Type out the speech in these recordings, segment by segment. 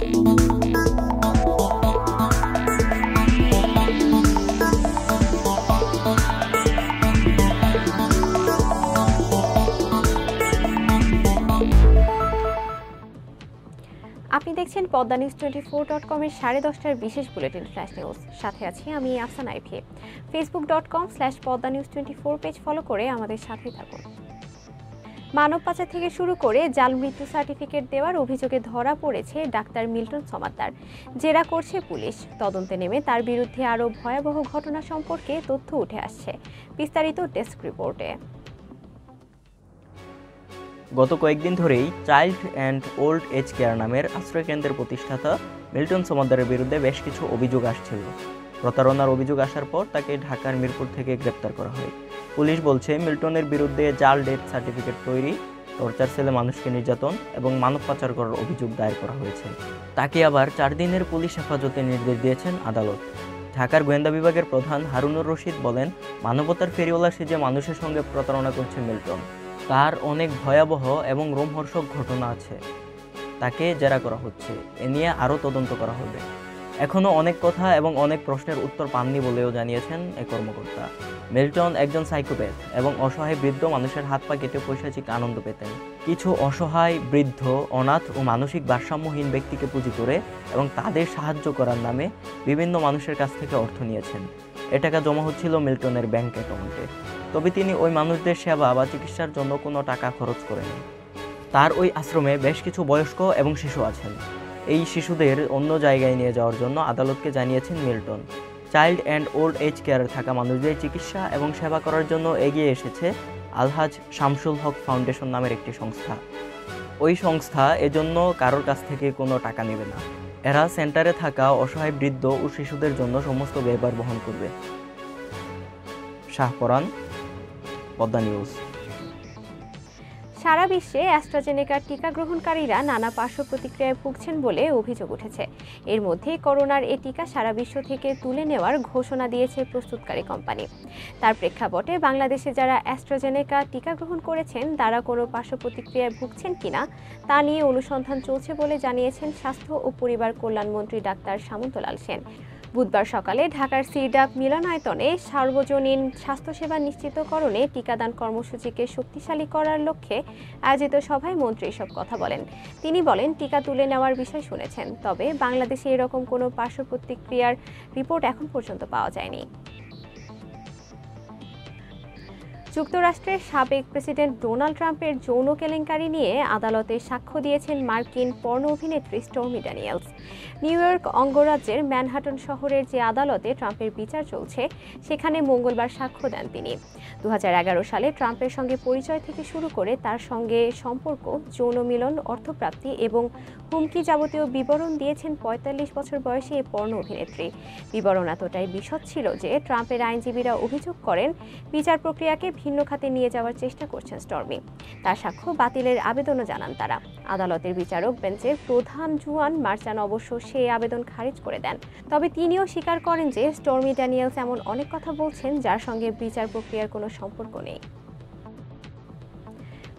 আপনি দেখছেন Padma news 24.com এর 10:30টার বিশেষ বুলেটিন ফ্ল্যাশ নিউজ। সাথে আছি আমি Afsana ivy. facebook.com/poddanews24 page follow করে আমাদের সাথেই থাকুন। মানব পাচার থেকে শুরু করে জাল মৃত্যু সার্টিফিকেট দেওয়ার অভিযোগে ধরা পড়েছে ডাক্তার মিল্টন সমাদ্দার। জেরা করছে পুলিশ। তদন্তে নেমে তার বিরুদ্ধে আরও ভয়াবহ ঘটনা সম্পর্কে তথ্য উঠে আসছে। বিস্তারিত ডেস্ক রিপোর্টে। গত কয়েকদিন ধরেই child and old age care নামের আশ্রয়কেন্দ্রের প্রতিষ্ঠাতা মিল্টন সমাদ্দারের বিরুদ্ধে বেশ কিছু অভিযোগ আসছিল। প্রতারণার অভিযোগ আসার পর তাকে ঢাকার মিরপুর থেকে গ্রেপ্তার করা হয়। পুলিশ বলছে মিল্টনের বিরুদ্ধে জাল ডেথ সার্টিফিকেট তৈরি, টর্চার সেলে মানুষকে নির্যাতন এবং মানব পাচার করার অভিযোগ দায়ের করা হয়েছে। তাকে আবার 4 দিনের পুলিশ হেফাজতে নির্দেশ দিয়েছেন আদালত। ঢাকার গোয়েন্দা বিভাগের প্রধান হারুনুর রশিদ বলেন, মানবতার ফেরিওয়ালা সেজে মানুষের সঙ্গে প্রতারণা করছে মিল্টন। তার অনেক ভয়াবহ এবং রোমহর্ষক ঘটনা আছে। তাকে জেরা করা হচ্ছে। এ নিয়ে আরও তদন্ত করা হবে। এখনও অনেক কথা এবং অনেক প্রশ্নের উত্তর পাননি বলেও জানিয়েছেন এই কর্মকর্তা। মিল্টন একজন সাইকোপ্যাথ এবং অসহায় বৃদ্ধ মানুষের হাত পা কেটে পৈশাচিক আনন্দ পেতেন। কিছু অসহায় বৃদ্ধ, অনাথ ও মানসিক ভারসাম্যহীন ব্যক্তিকে পুঁজি করে এবং তাদের সাহায্য করার নামে বিভিন্ন মানুষের কাছ থেকে অর্থ নিয়েছেন। এ টাকা জমা হচ্ছিল মিল্টনের ব্যাংক অ্যাকাউন্টে। তবে তিনি ওই মানুষদের সেবা বা চিকিৎসার জন্য কোনো টাকা খরচ করেননি। তার ওই আশ্রমে বেশ কিছু বয়স্ক এবং শিশু আছেন। এই শিশুদের অন্য জায়গায় নিয়ে যাওয়ার জন্য আদালতকে জানিয়েছেন Milton. Child and old age কেয়ারে থাকা মানুষদের চিকিৎসা এবং সেবা করার জন্য এগিয়ে এসেছে আলহাজ শামসুল হক ফাউন্ডেশন নামের একটি সংস্থা। ওই সংস্থা এজন্য কারোর কাছ থেকে কোনো টাকা নেবে না। এরা সেন্টারে থাকা অসহায় বৃদ্ধ ও শিশুদের জন্য সমস্ত ব্যয়ভার বহন করবে। শাহপরান, পদ্মা নিউজ। সারা বিশ্বে অ্যাস্ট্রাজেনেকার টিকা গ্রহণকারীরা নানা পার্শ্ব প্রতিক্রিয়ায় ভুগছেন বলে অভিযোগ উঠেছে। এর মধ্যে করোনার এই টিকা সারা বিশ্ব থেকে তুলে নেওয়ার ঘোষণা দিয়েছে প্রস্তুতকারী কোম্পানি। তার প্রেক্ষাপটে বাংলাদেশে যারা অ্যাস্ট্রাজেনেকা টিকা গ্রহণ করেছেন তারা কোনো পার্শ্ব প্রতিক্রিয়ায় ভুগছেন কিনা তা নিয়ে অনুসন্ধান চলছে বলে জানিয়েছেন স্বাস্থ্য ও পরিবার কল্যাণমন্ত্রী ডাক্তার সামন্তলাল সেন। বুধবার সকালে ঢাকার সিডাপ মিলনায়তনে সার্বজনীন স্বাস্থ্যসেবা নিশ্চিতকরণে টিকাদান কর্মসূচিকে শক্তিশালী করার লক্ষ্যে আয়োজিত সভায় মন্ত্রী এসব কথা বলেন। তিনি বলেন, টিকা তুলে নেওয়ার বিষয় শুনেছেন, তবে বাংলাদেশে এরকম কোনো পার্শ্ব প্রতিক্রিয়ার রিপোর্ট এখন পর্যন্ত পাওয়া যায়নি। যুক্তরাষ্ট্রের সাবেক প্রেসিডেন্ট ডোনাল্ড ট্রাম্পের যৌন কেলেঙ্কারি নিয়ে আদালতে সাক্ষ্য দিয়েছেন মার্কিন পর্নো অভিনেত্রী স্টর্মি ড্যানিয়েলস। নিউ ইয়র্ক অঙ্গরাজ্যের ম্যানহাটন শহরের যে আদালতে ট্রাম্পের বিচার চলছে সেখানে মঙ্গলবার সাক্ষ্য দেন তিনি। 2011 সালে ট্রাম্পের সঙ্গে পরিচয় থেকে শুরু করে তার সঙ্গে সম্পর্ক, যৌন মিলন, অর্থপ্রাপ্তি এবং হুমকি যাবতীয় বিবরণ দিয়েছেন 45 বছর বয়সী এই পর্নো অভিনেত্রী। বিবরণ এতটাই বিশদ ছিল যে ট্রাম্পের আইনজীবীরা অভিযোগ করেন বিচার প্রক্রিয়াকে ভিন্ন খাতে নিয়ে যাওয়ার চেষ্টা করছেন স্টর্মি। তার সাক্ষ্য বাতিলের আবেদনও জানান তারা। আদালতের বিচারক বেঞ্চের প্রধান জুয়ান মার্চান অবশ্য সেই আবেদন খারিজ করে দেন। তবে তিনিও স্বীকার করেন যে স্টর্মি ড্যানিয়েলস এমন অনেক কথা বলছেন যার সঙ্গে বিচার প্রক্রিয়ার কোনো সম্পর্ক নেই।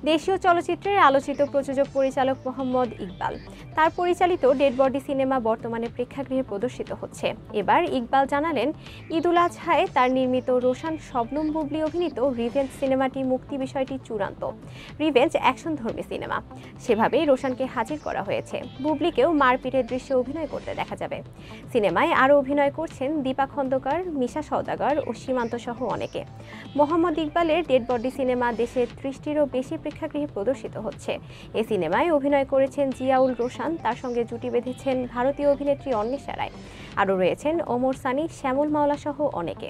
দেশীয় চলচ্চিত্রের আলোচিত প্রযোজক পরিচালক মোহাম্মদ ইকবাল, তার পরিচালিত ডেড বডি সিনেমা বর্তমানে প্রেক্ষাগৃহে প্রদর্শিত হচ্ছে। এবার ইকবাল জানালেন, ঈদুল আজহায় তার নির্মিত রোশান শবনম বুবলি অভিনীত রিভেঞ্জ সিনেমাটি মুক্তি বিষয়টি চূড়ান্ত। রিভেঞ্জ অ্যাকশনধর্মী সিনেমা, সেভাবেই রোশানকে হাজির করা হয়েছে। বুবলিকেও মারপিটের দৃশ্যে অভিনয় করতে দেখা যাবে। সিনেমায় আরও অভিনয় করছেন দীপা খন্দকার, মিশা সওদাগর ও সীমান্ত সহ অনেকে। মোহাম্মদ ইকবালের ডেড বডি সিনেমা দেশের 30টিরও বেশি প্রেক্ষাগৃহে প্রদর্শিত হচ্ছে। এই সিনেমায় অভিনয় করেছেন জিয়াউল রোশান, তার সঙ্গে জুটি বেঁধেছেন ভারতীয় অভিনেত্রী অন্বেষা রায়। আরও রয়েছেন ওমর সানি, শ্যামল মাওলা সহ অনেকে।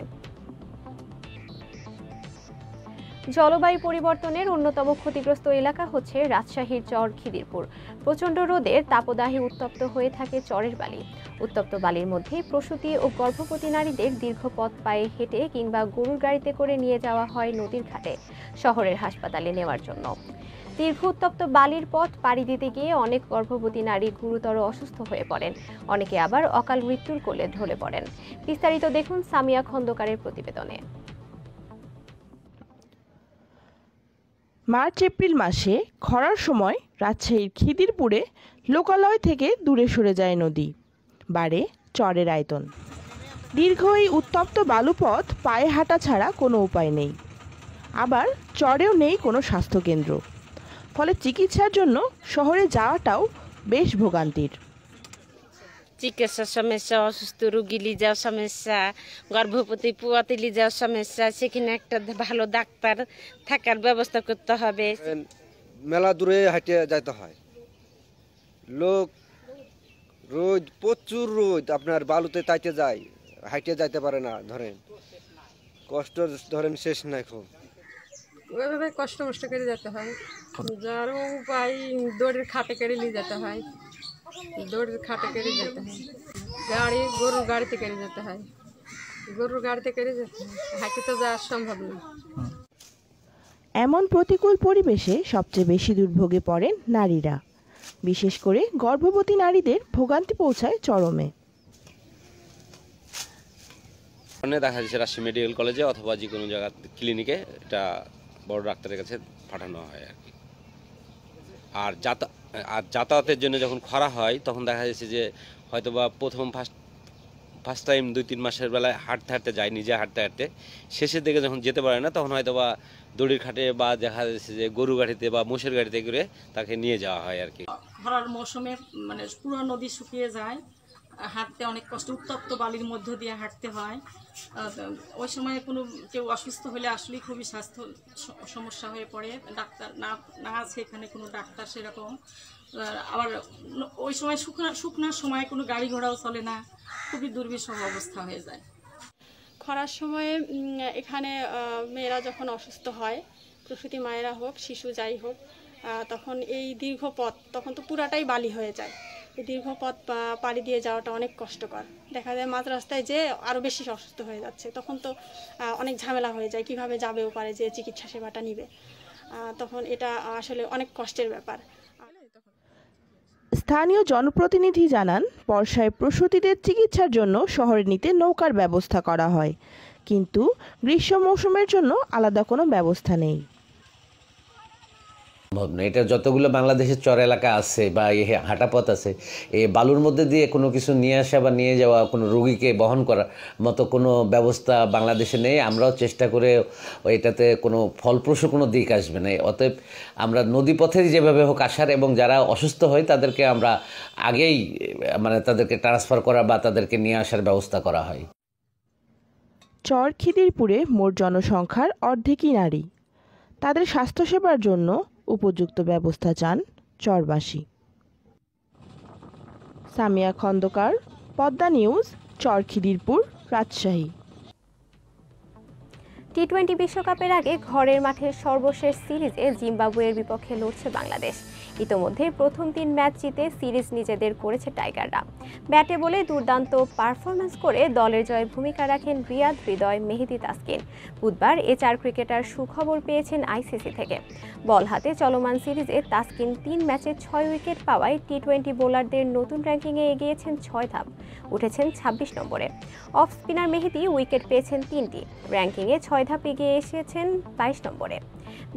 জলবায়ু পরিবর্তনের অন্যতম ক্ষতিগ্রস্ত এলাকা হচ্ছে রাজশাহীর চর খিদিরপুর। প্রচণ্ড রোদের তাপদাহে উত্তপ্ত হয়ে থাকে চরের বালি। উত্তপ্ত বালির মধ্যে প্রসূতি ও গর্ভবতী নারীদের দীর্ঘ পথ পায়ে হেঁটে কিংবা গরুর গাড়িতে করে নিয়ে যাওয়া হয় নদীর ঘাটে শহরের হাসপাতালে নেওয়ার জন্য। দীর্ঘ উত্তপ্ত বালির পথ পাড়ি দিতে গিয়ে অনেক গর্ভবতী নারী গুরুতর অসুস্থ হয়ে পড়েন, অনেকে আবার অকাল মৃত্যুর কোলে ঢলে পড়েন। বিস্তারিত দেখুন সামিয়া খন্দকারের প্রতিবেদনে। মার্চ এপ্রিল মাসে খরার সময় রাজশাহীর খিদিরপুরে লোকালয় থেকে দূরে সরে যায় নদী, বাড়ে চরের আয়তন। দীর্ঘ এই উত্তপ্ত বালুপথ পায়ে হাঁটা ছাড়া কোনো উপায় নেই। আবার চরেও নেই কোনো স্বাস্থ্যকেন্দ্র, ফলে চিকিৎসার জন্য শহরে যাওয়াটাও বেশ ভোগান্তির। চিকিৎসার সমস্যা, অসুস্থ রোগী নিয়ে যাওয়ার সমস্যা, গর্ভবতী পুয়াতে নিয়ে যাওয়ার সমস্যা, সেখানে একটা ভালো ডাক্তার থাকার ব্যবস্থা করতে হবে। মেলা দূরে হাঁটে যাইতে হয়, লোক রোদ, প্রচুর রোদ, আপনার বালুতে তাইতে যায়, হাইটে যাইতে পারে না। ধরেন কষ্ট ধরেন শেষ নাই, খুব ওইভাবে কষ্ট করে যেতে হয়। যার উপায় দড়ির খাটে করে নিয়ে যেতে হয়, দড়ির খাটে করে যেতে হয়। গরুর গাড়িতে করে যেতে হয়, গরুর গাড়িতে করে যেতে হয়, হাঁটে তো যাওয়া সম্ভব না। এমন প্রতিকূল পরিবেশে সবচেয়ে বেশি দুর্ভোগে পড়েন নারীরা। বিশেষ করে গর্ভবতী নারীদের ভোগান্তি পৌঁছায় চরমে। দেখা যাচ্ছে রাজশাহী মেডিকেল কলেজে অথবা যে কোনো জায়গা ক্লিনিকে এটা বড় ডাক্তারের কাছে পাঠানো হয় আর কি। আর যাতায়াতের জন্য যখন খরা হয় তখন দেখা যাচ্ছে যে হয়তো বা ফার্স্ট টাইম 2-3 মাসের বেলায় হাঁটতে যায়, নিজে হাঁটতে শেষের দিকে যখন যেতে পারে না তখন হয়তো বা দড়ির খাটে বা দেখা যাচ্ছে যে গরু গাড়িতে বা মোষের গাড়িতে করে তাকে নিয়ে যাওয়া হয় আর কি। খরার মৌসুমে মানে পুরো নদী শুকিয়ে যায়, হাঁটতে অনেক কষ্ট, উত্তপ্ত বালির মধ্য দিয়ে হাঁটতে হয়। ওই সময় কোনো কেউ অসুস্থ হলে আসলেই খুবই স্বাস্থ্য সমস্যা হয়ে পড়ে। ডাক্তার না আছে এখানে কোনো ডাক্তার সেরকম। আবার ওই সময় শুকনার সময় কোনো গাড়ি ঘোড়াও চলে না, খুবই দুর্বিষহ অবস্থা হয়ে যায়। খরার সময়ে এখানে মেয়েরা যখন অসুস্থ হয়, প্রসূতি মায়েরা হোক শিশু যাই হোক, তখন এই দীর্ঘ পথ, তখন তো পুরাটাই বালি হয়ে যায়। এই দীর্ঘ পথ পাড়ি দিয়ে যাওয়াটা অনেক কষ্টকর। দেখা যায় মাঝ রাস্তায় যে আরও বেশি অসুস্থ হয়ে যাচ্ছে, তখন তো অনেক ঝামেলা হয়ে যায়, কিভাবে যাবেও পারে যে চিকিৎসা সেবাটা নিবে, তখন এটা আসলে অনেক কষ্টের ব্যাপার। স্থানীয় জনপ্রতিনিধি জানান, বর্ষায় প্রসূতিদের চিকিৎসার জন্য শহরে নিতে নৌকার ব্যবস্থা করা হয়, কিন্তু গ্রীষ্ম মৌসুমের জন্য আলাদা কোনো ব্যবস্থা নেই। এটা যতগুলো বাংলাদেশের চর এলাকা আছে বা হাঁটাপথ আছে, এই বালুর মধ্যে দিয়ে কোনো কিছু নিয়ে আসা বা নিয়ে যাওয়া, কোনো রোগীকে বহন করার মতো কোনো ব্যবস্থা বাংলাদেশে নেই। আমরাও চেষ্টা করে এটাতে কোনো ফলপ্রসূ কোনো দিক আসবে না। অতএব আমরা নদীপথে যেভাবে হোক আসার, এবং যারা অসুস্থ হয় তাদেরকে আমরা আগেই তাদেরকে ট্রান্সফার করা বা তাদেরকে নিয়ে আসার ব্যবস্থা করা হয়। চর খিদিরপুরে মোট জনসংখ্যার অর্ধেকই নারী। তাদের স্বাস্থ্যসেবার জন্য উপযুক্ত ব্যবস্থা চান চরবাসী। সামিয়া খন্দকার, পদ্মা নিউজ, চর খিদিরপুর, রাজশাহী। টি-20 বিশ্বকাপের আগে ঘরের মাঠের সর্বশেষ সিরিজে জিম্বাবুয়ের বিপক্ষে লড়ছে বাংলাদেশ। ইতোমধ্যে প্রথম 3 ম্যাচ জিতে সিরিজ নিজেদের করেছে টাইগাররা। ব্যাটে বলে দুর্দান্ত পারফরম্যান্স করে দলের জয়ে ভূমিকা রাখেন রিয়াদ হৃদয়, মেহেদী তাসকিন। বুধবার এ 4 ক্রিকেটার সুখবর পেয়েছেন আইসিসি থেকে। বল হাতে চলমান সিরিজে তাসকিন 3 ম্যাচে 6 উইকেট পাওয়ায় টি-20 বোলারদের নতুন র্যাঙ্কিংয়ে এগিয়েছেন 6 ধাপ, উঠেছেন 26 নম্বরে। অফ স্পিনার মেহেদী উইকেট পেয়েছেন 3টি, র্যাঙ্কিংয়ে 6 ধাপ এগিয়ে এসেছেন 22 নম্বরে।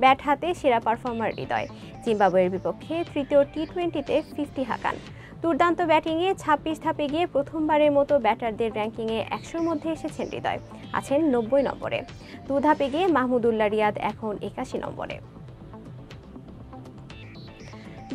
ব্যাট হাতে সেরা পারফর্মার হৃদয়। জিম্বাবুয়ের বিপক্ষে তৃতীয় টি-20তে 50 হাঁকান। দুর্দান্ত ব্যাটিংয়ে 26 ধাপে গিয়ে প্রথমবারের মতো ব্যাটারদের র্যাঙ্কিংয়ে 100-র মধ্যে এসেছেন হৃদয়, আছেন 90 নম্বরে। 2 ধাপে গিয়ে মাহমুদুল্লাহ রিয়াদ এখন 81 নম্বরে।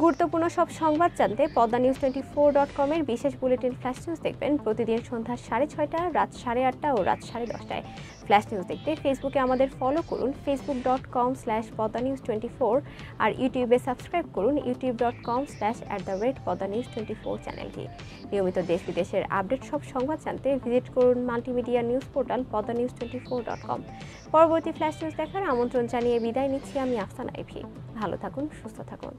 গুরুত্বপূর্ণ সব সংবাদ জানতে poddanews24.com এর বিশেষ বুলেটিন ফ্ল্যাশ নিউজ দেখবেন প্রতিদিন সন্ধ্যা 6:30, রাত 8:30 ও রাত 10:30টায়। ফ্ল্যাশ নিউজ দেখতে ফেসবুকে আমাদের ফলো করুন facebook.com/poddanews24 আর ইউটিউবে সাবস্ক্রাইব করুন youtube.com/poddanews24 চ্যানেলটি। নিয়মিত দেশ বিদেশের আপডেট সব সংবাদ জানতে ভিজিট করুন মাল্টিমিডিয়া নিউজ পোর্টাল poddanews24.com। পরবর্তী ফ্ল্যাশ নিউজ দেখার আমন্ত্রণ জানিয়ে বিদায় নিচ্ছি আমি আফসানা আইভি। ভালো থাকুন, সুস্থ থাকুন।